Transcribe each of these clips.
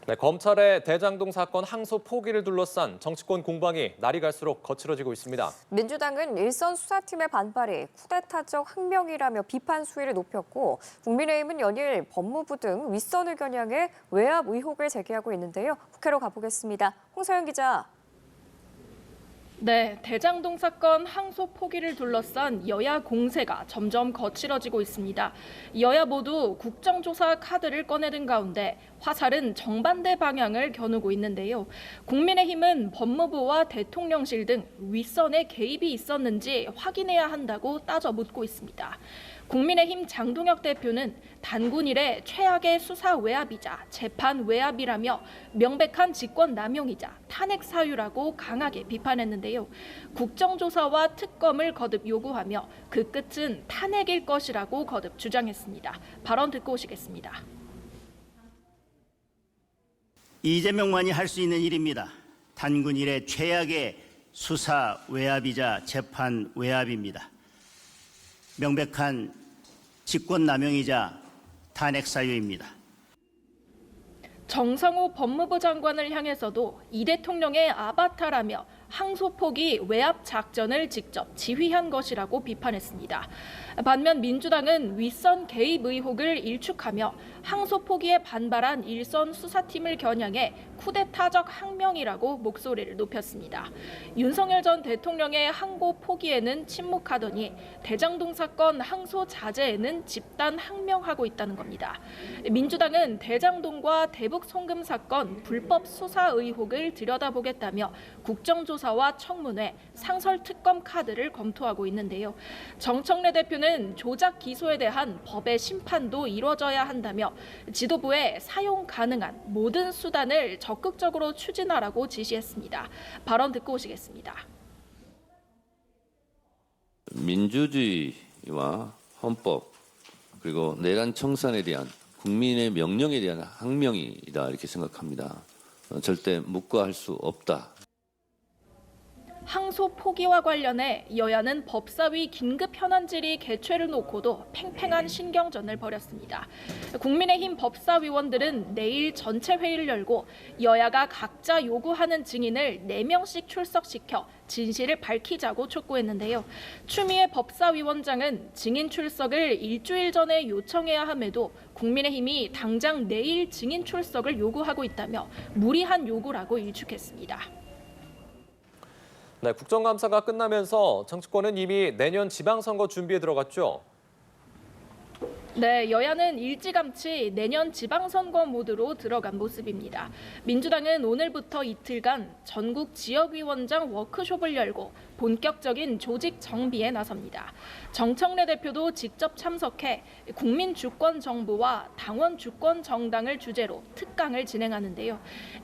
네, 검찰의 대장동 사건 항소 포기를 둘러싼 정치권 공방이 날이 갈수록 거칠어지고 있습니다. 민주당은 일선 수사팀의 반발이 쿠데타적 항명이라며 비판 수위를 높였고 국민의힘은 연일 법무부 등 윗선을 겨냥해 외압 의혹을 제기하고 있는데요. 국회로 가보겠습니다. 홍서영 기자. 네, 대장동 사건 항소 포기를 둘러싼 여야 공세가 점점 거칠어지고 있습니다. 여야 모두 국정조사 카드를 꺼내든 가운데 화살은 정반대 방향을 겨누고 있는데요. 국민의힘은 법무부와 대통령실 등 윗선에 개입이 있었는지 확인해야 한다고 따져 묻고 있습니다. 국민의힘 장동혁 대표는 단군 이래 최악의 수사 외압이자 재판 외압이라며 명백한 직권 남용이자 탄핵 사유라고 강하게 비판했는데요. 국정조사와 특검을 거듭 요구하며 그 끝은 탄핵일 것이라고 거듭 주장했습니다. 발언 듣고 오시겠습니다. 이재명만이 할 수 있는 일입니다. 단군 이래 최악의 수사 외압이자 재판 외압입니다. 명백한 직권남용이자 탄핵 사유입니다. 정성호 법무부 장관을 향해서도 이 대통령의 아바타라며 항소 포기 외압 작전을 직접 지휘한 것이라고 비판했습니다. 반면 민주당은 윗선 개입 의혹을 일축하며 항소 포기에 반발한 일선 수사팀을 겨냥해 쿠데타적 항명이라고 목소리를 높였습니다. 윤석열 전 대통령의 항고 포기에는 침묵하더니 대장동 사건 항소 자제에는 집단 항명하고 있다는 겁니다. 민주당은 대장동과 대북 송금 사건 불법 수사 의혹을 들여다보겠다며 국정조사와 청문회, 상설특검 카드를 검토하고 있는데요. 정청래 대표는 조작 기소에 대한 법의 심판도 이뤄져야 한다며 지도부에 사용 가능한 모든 수단을 적극적으로 추진하라고 지시했습니다. 발언 듣고 오시겠습니다. 민주주의와 헌법 그리고 내란 청산에 대한 국민의 명령에 대한 항명이다 이렇게 생각합니다. 절대 묵과할 수 없다. 항소 포기와 관련해 여야는 법사위 긴급 현안 질의 개최를 놓고도 팽팽한 신경전을 벌였습니다. 국민의힘 법사위원들은 내일 전체 회의를 열고 여야가 각자 요구하는 증인을 4명씩 출석시켜 진실을 밝히자고 촉구했는데요. 추미애 법사위원장은 증인 출석을 일주일 전에 요청해야 함에도 국민의힘이 당장 내일 증인 출석을 요구하고 있다며 무리한 요구라고 일축했습니다. 네, 국정감사가 끝나면서 정치권은 이미 내년 지방선거 준비에 들어갔죠. 네, 여야는 일찌감치 내년 지방선거 모드로 들어간 모습입니다. 민주당은 오늘부터 이틀간 전국 지역위원장 워크숍을 열고 본격적인 조직 정비에 나섭니다. 정청래 대표도 직접 참석해 국민주권정부와 당원주권정당을 주제로 특강을 진행하는데요.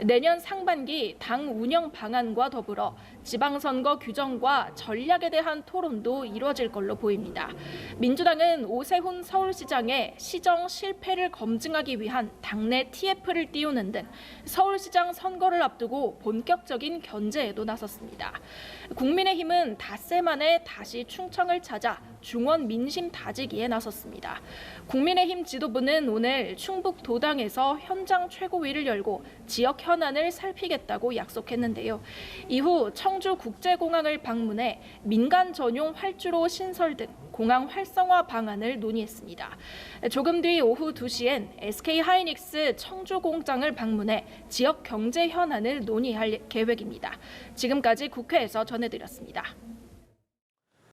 내년 상반기 당 운영 방안과 더불어 지방선거 규정과 전략에 대한 토론도 이루어질 걸로 보입니다. 민주당은 오세훈 서울시장의 시정 실패를 검증하기 위한 당내 TF를 띄우는 등 서울시장 선거를 앞두고 본격적인 견제에도 나섰습니다. 국민의힘은 닷새 만에 다시 충청을 찾아 중원 민심 다지기에 나섰습니다. 국민의힘 지도부는 오늘 충북 도당에서 현장 최고위를 열고 지역 현안을 살피겠다고 약속했는데요. 이후 청주국제공항을 방문해 민간 전용 활주로 신설 등 공항 활성화 방안을 논의했습니다. 조금 뒤 오후 2시엔 SK하이닉스 청주공장을 방문해 지역 경제 현안을 논의할 계획입니다. 지금까지 국회에서 전해드렸습니다.